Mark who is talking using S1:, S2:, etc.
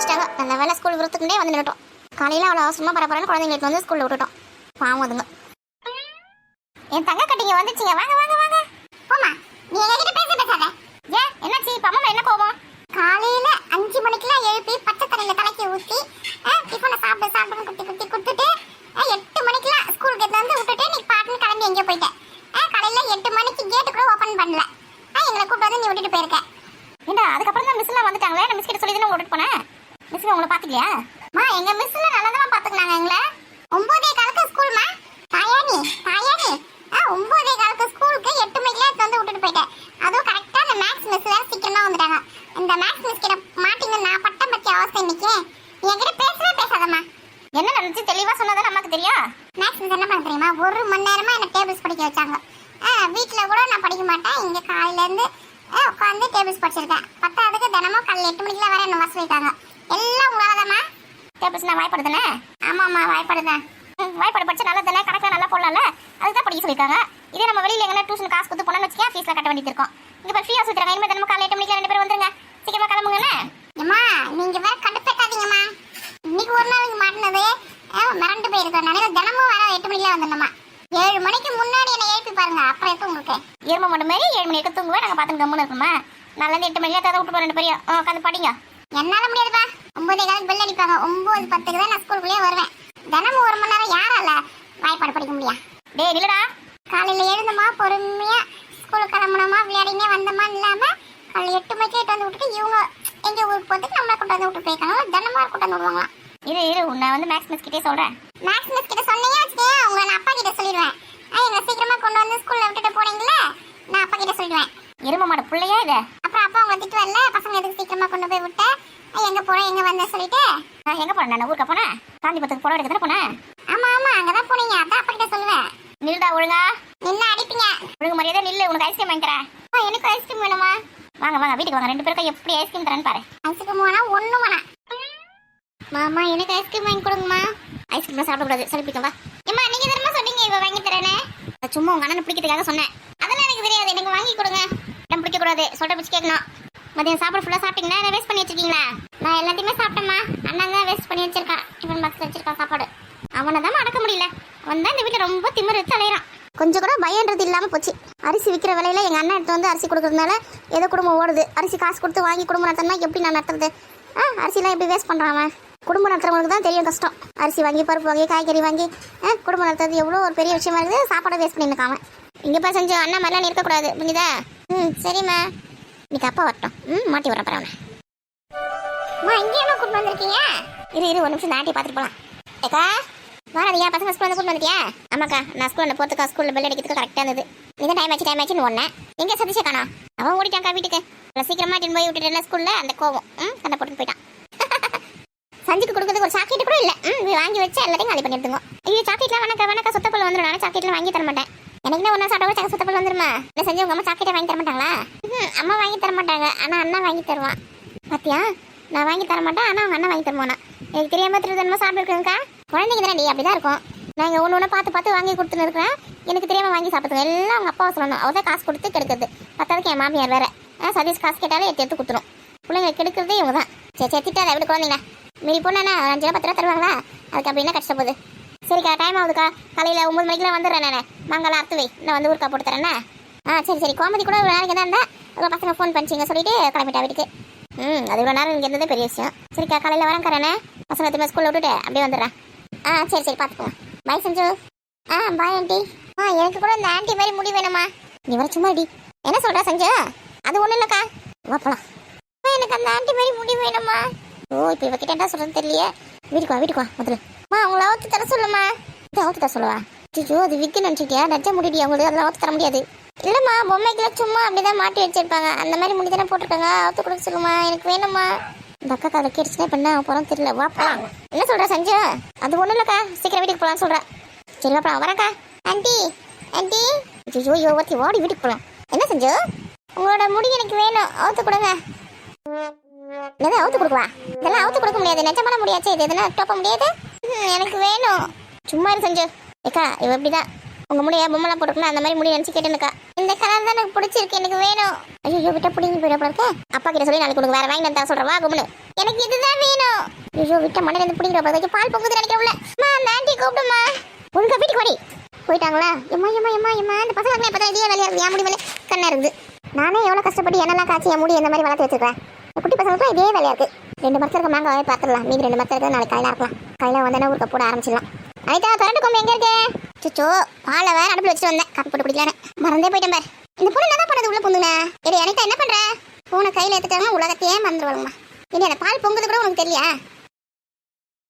S1: வச்சுட்டாங்க. நல்ல வேலை ஸ்கூல் விருத்துக்குண்டே வந்து நின்றுட்டோம். காலையில் அவ்வளோ அவசரமாக பரபரன்னு குழந்தைங்களுக்கு வந்து ஸ்கூலில் விட்டுட்டோம். பாவம் அதுங்க. என் தங்க கட்டிங்க வந்துச்சுங்க. வாங்க வாங்க வாங்க. போமா நீ எங்ககிட்ட பேசாத. ஏன் என்னாச்சு? இப்போ அம்மா என்ன கோபம்? காலையில் 5 மணிக்கெல்லாம் எழுப்பி பச்சை தண்ணியில் தலைக்கி ஊற்றி டிஃபனை சாப்பிடுன்னு குத்தி கொடுத்துட்டு 8 மணிக்கெல்லாம் ஸ்கூலுக்கு வந்து விட்டுட்டு நீ பாட்டுன்னு கிளம்பி எங்கேயோ போயிட்டேன். காலையில் 8 மணிக்கு கேட்டு கூட ஓப்பன் பண்ணல. எங்களை கூப்பிட்டு வந்து நீ விட்டுட்டு போயிருக்க. ஏண்டா அதுக்கப்புறம் தான் மிஸ்லாம் வந்துட்டாங்களே. நான் மிஸ் கிட்ட சொல்லி தானே விட்டுட்டு போனேன். மிஸ் உங்களை பார்த்துக்கலையா? எங்க மிஸ்லாம் நல்லா தான் பார்த்துக்கினாங்க எங்களை. 9:15 ஸ்கூல்மா. தாயானி 9:15 ஸ்கூலுக்கு 8 மணிக்கெல்லாம் வந்து விட்டுட்டு போயிட்டேன். அதுவும் கரெக்டாக அந்த மேக்ஸ் மிஸ் வேறு சீக்கிரமாக வந்துட்டாங்க. இந்த மேக்ஸ் மிஸ் கிட்ட மாட்டிங்க நான் பட்டம் பற்றி அவசியம் இன்னைக்கு. என்கிட்ட பேசவே பேசாதம்மா. என்ன நடந்துச்சு தெளிவாக சொன்னதான் நமக்கு தெரியும். மேக்ஸ் மிஸ் என்ன பண்ண தெரியுமா? 1 மணி நேரமாக என்ன டேபிள்ஸ் படிக்க வச்சாங்க. வீட்டில் கூட நான் படிக்க மாட்டேன். இங்கே காலையிலேருந்து உட்காந்து டேபிள்ஸ் படிச்சிருக்கேன். பத்தாவதுக்கு தினமும் காலையில் 8 மணிக்கெல்லாம் வேற என்ன வச வைக்காங்க. எல்லாம் உங்களாதாம்மா. டேபிள்ஸ் நான் வாய்ப்படுதுனே. ஆமாம்மா வாய்ப்படுதேன். வாய்ப்பாடு படிச்சு நல்லா தானே கணக்கில் நல்லா போடலாம்ல. அதுதான் படிக்க சொல்லியிருக்காங்க. இதே நம்ம வெளியில் எங்கன்னா டியூஷன் காசு கொடுத்து போனோம்னு வச்சுக்கா ஃபீஸில் கட்ட வேண்டியது இருக்கும். இங்கே இப்போ ஃப்ரீயாக சுற்றுறாங்க. இனிமேல் தினமும் காலையில் 8 மணிக்கு 2 பேர் வந்துருங்க. சீக்கிரமாக கிளம்புங்கண்ணே. அம்மா நீங்கள் வேற கடுப்பேட்டாதீங்கம்மா. இன்னைக்கு ஒரு நாள் மாட்டினது மிரண்டு போயிருக்கேன். நான் தினமும் வர 8 மணிக்கெல்லாம் வந்துடணுமா. 7 மணிக்கு முன்னாடி என்ன எழுப்பி பாருங்க. அப்புறம் இருக்கும் உங்களுக்கு எருமை மட்டும் மாதிரி 7 மணிக்கு தூங்குவேன். நாங்கள் பார்த்து கம்முன்னு இருக்குமா. நல்லா 8 மணிக்கு தான் விட்டு போகிறேன். 2 பேரையும் உட்காந்து படிங்க. என்னால முடியாதுப்பா. 9:15 பெல் அடிப்பாங்க. 9:10 தான் நான் ஸ்கூலுக்குள்ளேயே வருவேன். தினமும் 1 மணி நேரம் யாரால வாய்ப்பாடு படிக்க முடியா? டேய் இல்லடா. காலையில் எழுந்தமா பொறுமையா ஸ்கூலுக்கு கிளம்பணுமா விளையாடினே வந்தமா இல்லாமல் காலையில் 8 மணிக்கு வந்து விட்டுட்டு இவங்க எங்கள் ஊருக்கு போகிறதுக்கு நம்மளை கூட்டு வந்து விட்டு போயிருக்காங்களா. தினமாக கூட்டு வந்து விடுவாங்களாம். இரு நான் வந்து மேக்ஸ் மிஸ் கிட்டே சொல்கிறேன். மேக்ஸ் மிஸ் கிட்ட சொன்னீங்க வச்சுக்கேன் உங்களை நான் அப்பா கிட்ட சொல்லிடுவேன். எங்களை சீக்கிரமாக கொண்டு வந்து ஸ்கூலில் விட்டுட்டு போனீங்களே நான் அப்பா கிட்ட சொல்லிடுவேன். எரும மாட பிள்ளையா இது? அப்புறம் அப்பா உங்களை திட்டு வரல. பசங்க எதுக்கு சீக்கிரமாக கொண்டு போய் விட்டேன் எங்கே போகிறேன் எங்கே வந்தேன் சொல்லிட்டு எங்கே போனேன்? நான் ஊருக்கு போனேன். காந்திபுரத்துக்கு புடவை எடுக்க தானே போனேன். ஆமாம் அங்கே தான் போனீங்க. அதான் அப்பா கிட்ட சொல்லுவேன். நில்டா ஒழுங்கா. நின்று அடிப்பீங்க. ஒழுங்கு மரியாதை நில்லு. உனக்கு ஐஸ்கிரீம் வாங்கிக்கிறேன். எனக்கு ஐஸ்கிரீம் வேணுமா? வாங்க வீட்டுக்கு வாங்க. 2 பேருக்கும் எப்படி ஐஸ்கிரீம் தரேன்னு பாரு. ஐஸ்கிரீம் வேணா ஒன்றும் வேணாம். மாமா எனக்கு ஐஸ்கிரீம் வாங்கி கொடுங்கம்மா. ஐஸ்கிரீம் சாப்பிடக்கூடாது சளிப்பிக்கும். வா ஏம்மா நீங்கள் தரமா சொன்னீங்க இவ வாங்கி தரேன்னு. சும்மா உங்கள் அண்ணனை பிடிக்கிறதுக்காக சொன்னேன். அதெல்லாம் எனக்கு தெரியாது. எனக்கு வாங்கி கொடுங்க. இடம் பிடிக்கக்கூடாது. சொல்கிற பிடிச்சி கேட்கணும். மதியம் சாப்பாடு ஃபுல்லாக சாப்பிட்டீங்கன்னா என்ன வேஸ்ட் பண்ணி வச்சிருக்கீங்களா? நான் எல்லாத்தையுமே சாப்பிட்டேம்மா. அண்ணன் தான் வேஸ்ட் பண்ணி வச்சிருக்கான். டிஃபன் பாக்ஸில் வச்சிருக்கான் சாப்பாடு. அவனை தான் அடக்க முடியல. அவன் தான் இந்த வீட்டில் ரொம்ப திமிரு வச்சு அலையிறான். கொஞ்சம் கூட பயன்றது இல்லாமல் போச்சு. அரிசி விற்கிற விலையில எங்கள் அண்ணன் எடுத்து வந்து அரிசி கொடுக்குறதுனால ஏதோ குடும்பம் ஓடுது. அரிசி காசு கொடுத்து வாங்கி குடும்பம் நடத்தினா எப்படி நான் நடத்துறது? அரிசிலாம் எப்படி வேஸ்ட் பண்ணுறான் அவன்? குடும்பம் நடத்துறவங்களுக்கு தான் தெரியும் கஷ்டம். அரிசி வாங்கி பருப்பு வாங்கி காய்கறி வாங்கி குடும்பம் நடத்துறது எவ்வளோ ஒரு பெரிய விஷயமா இருக்குது. சாப்பாடை வேஸ்ட் பண்ணியிருக்காம இங்கே போய் செஞ்சு அண்ணன் மாதிரிலாம் இருக்கக்கூடாது புரியுதா? சரிம்மா இன்னைக்கு அப்பா வரட்டும். மாட்டி வரேன் பரவாயில்ல. இங்கேயுமா கூட்டு வந்திருக்கீங்க? இரு 1 நிமிஷம் நாட்டி பார்த்துட்டு போகலாம். ஏக்கா வாரதியா பசங்க ஸ்கூல் வந்து கூட்டு வந்துட்டியா? ஆமாக்கா நான் ஸ்கூலில் போகிறதுக்கா ஸ்கூலில் பெல் அடிக்கிறதுக்கு கரெக்டாக இருந்தது. இதான் டைம் ஆச்சுன்னு ஒன்னேன். எங்கே சதீஷை காணோம்? அவன் ஓடிட்டான்க்கா வீட்டுக்கு. சீக்கிரமாக டின் போய் விட்டுட்டேன் ஸ்கூலில். அந்த கோவம் சண்டை போட்டு போயிட்டான். சஞ்சுக்கு கொடுக்குறதுக்கு ஒரு சாக்லேட் கூட இல்லை. வாங்கி வச்சு எல்லாத்தையும் காலி பண்ணிடுங்க. ஐயோ சாக்லேட்லாம் வேணாக்கா சொத்தப்பல் வந்துடும். நான் சாக்லேட்லாம் வாங்கி தர மாட்டேன். எனக்கு ஒன்றா சாப்பிட வச்சு சொத்தப்பல் வந்துருமா? இல்லை செஞ்சு உங்கள் அம்மா சாக்லேட்டை வாங்கி தர மாட்டாங்களா? அம்மா வாங்கி தர மாட்டாங்க. ஆனால் அண்ணா வாங்கி தருவான். பாத்தியா நான் வாங்கி தர மாட்டேன். ஆனால் அவங்க அண்ணா வாங்கி தருவானா? எனக்கு தெரியாமல் திருத்தனமா சாப்பிட்டுருக்குங்கக்கா. குழந்தைங்க தானே அப்படி தான் இருக்கும். நாங்கள் ஒன்று பார்த்து வாங்கி கொடுத்துன்னு இருக்கிறேன். எனக்கு தெரியாமல் வாங்கி சாப்பிடுங்க. எல்லாம் அவங்க அப்பாவை சொல்லணும். அவள் தான் காசு கொடுத்து கெடுக்குது. பத்தாவதுக்கு என் மாமியார் வேறு. சதீஷ் காசு கேட்டாலே எடுத்து கொடுத்துரும். பிள்ளைங்க கெடுக்கிறதே இவங்க தான். சரி திட்டாத எப்படி குழந்தைங்க மீறி போனா 5 ரூபா 10 ரூபா தருவாங்களா? அதுக்கு அப்படின்னா கஷ்டப்போகுது. சரிக்கா டைம் ஆகுதுக்கா. காலையில் 9 மணிக்கெலாம் வந்துடுறேன். நான் மங்களாம் அறுத்து வை. நான் வந்து ஊருக்கா போட்டு தரேண்ணே. சரி கோமதி கூட ஒரு நாளைக்கு தான் இருந்தால் உங்கள் பசங்க ஃபோன் பண்ணிச்சிங்க சொல்லிட்டு கிளம்பிட்டா வீட்டுக்கு. அது இவ்வளோ நேரம் இங்கே இருந்ததே பெரிய விஷயம். சரிக்கா காலையில் வரேன்க்கறேண்ணே. பசங்க திரும்ப ஸ்கூலில் விட்டுட்டு அப்படியே வந்துடுறேன். சரி பார்த்துக்கோங்க. பாய் சஞ்சு. Bye aunty. எனக்கு கூட இந்த ஆண்டி மாதிரி முடி வேணுமா? நீ வர சும்மா அடி. என்ன சொல்கிறா சஞ்சு? அது ஒன்றும் இல்லைக்கா. வாப்பலாம். எனக்கு அந்த ஆண்டி மாதிரி முடி வேணுமா? இப்போ இவக்கிட்ட என்ன சொல்கிறது தெரியலையே. வீட்டுக்கு வா முதல்ல. அவங்கள அவுத்து தர சொல்லுமா. அவுத்து தர சொல்லுவா? ஐயோ அது விற்க நினச்சிட்டியா? நச்ச முடிடி அவங்களுக்கு அதெல்லாம் அவுத்து தர முடியாது. இல்லைம்மா பொம்மைக்கெல்லாம் சும்மா அப்படிதான் மாட்டி வச்சிருப்பாங்க. அந்த மாதிரி முடி தானே போட்டிருக்காங்க. அவுத்து கொடுக்க சொல்லுமா. எனக்கு வேணும்மா. இந்த அக்கா காலை கேட்டுச்சுன்னா பண்ண போகிறோம் தெரியல. வாப்பா என்ன சொல்கிறா சஞ்சு? அது ஒன்றும் இல்லைக்கா. சீக்கிரம் வீட்டுக்கு போகலான்னு சொல்கிறேன். சரி வாப்பா வரேன்க்கா. ஆண்டி ஐயோ ஓடி வீட்டுக்கு போகலாம். என்ன செஞ்சு? உங்களோட முடி எனக்கு வேணும். அவுத்து கொடுங்க. என்னதான் அவுத்து கொடுக்குவா? இதெல்லாம் அவுத்து கொடுக்க முடியாது. நிஜமான முடியாச்சு. இது எதுனா டோப்ப முடியாது. எனக்கு வேணும். சும்மா இரு செஞ்சு. ஏக்கா இவ எப்படிதான் உங்க முடிய பொம்மைலாம் போட்டுக்கணும் அந்த மாதிரி முடி நினச்சி கேட்டுனுக்கா. இந்த கலர் தான் எனக்கு பிடிச்சிருக்கு. எனக்கு வேணும். ஐயோ விட்ட பிடிங்கி போயிட இருக்க. அப்பா கிட்ட சொல்லி நாளைக்கு கொடுங்க. வேற வாங்கி தர சொல்றேன். வா கும்னு. எனக்கு இதுதான் வேணும். வேணும். ஐயோ விட்ட மண்டையில இருந்து பிடிக்கிற போது பால் பொங்குது நினைக்கிறேன். அம்மா அந்த ஆண்டி கூப்பிடுமா. ஒழுங்கா வீட்டுக்கு ஓடி. போயிட்டாங்களா? எம்மா எம்மா எம்மா எம்மா இந்த பசங்க பார்த்தா இதே வேலையா இருக்கு. என் முடி மேலே கண்ணா இருக்குது. நானே எவ்வளோ கஷ்டப்பட்டு என்னெல்லாம் காய்ச்சி என் முடி இந்த மாதிரி வளர்த்து வச்சிருக்கேன். குட்டி பசங்களுக்குலாம் இதே வேலையா இருக்கு. 2 மரத்தில் இருக்க மாங்காவே பார்த்துடலாம். மீதி 2 மரத்தில் இருக்கிறது நாளைக்கு காலையில் இருக்கலாம். காலையில் வந்தேன்னா ஊருக்கு போட ஆரம்பிச்சிடலாம். அனிதா கரண்ட் கொம்பு எங்கே இருக்கு? சுச்சோ பாலை வேற அடுப்பில் வச்சுட்டு வந்தேன். காப்பி போட்டு பிடிக்கலான்னு மறந்தே போயிட்டேன் பார். இந்த பொண்ணு என்ன பண்ணது உள்ள பொண்ணுங்க? அனிதா என்ன பண்ற? போனை கையில் எடுத்துட்டாங்கன்னா உலகத்தையே மறந்துடுவாங்கம்மா. இனி அந்த பால் பொங்குது கூட உனக்கு தெரியல.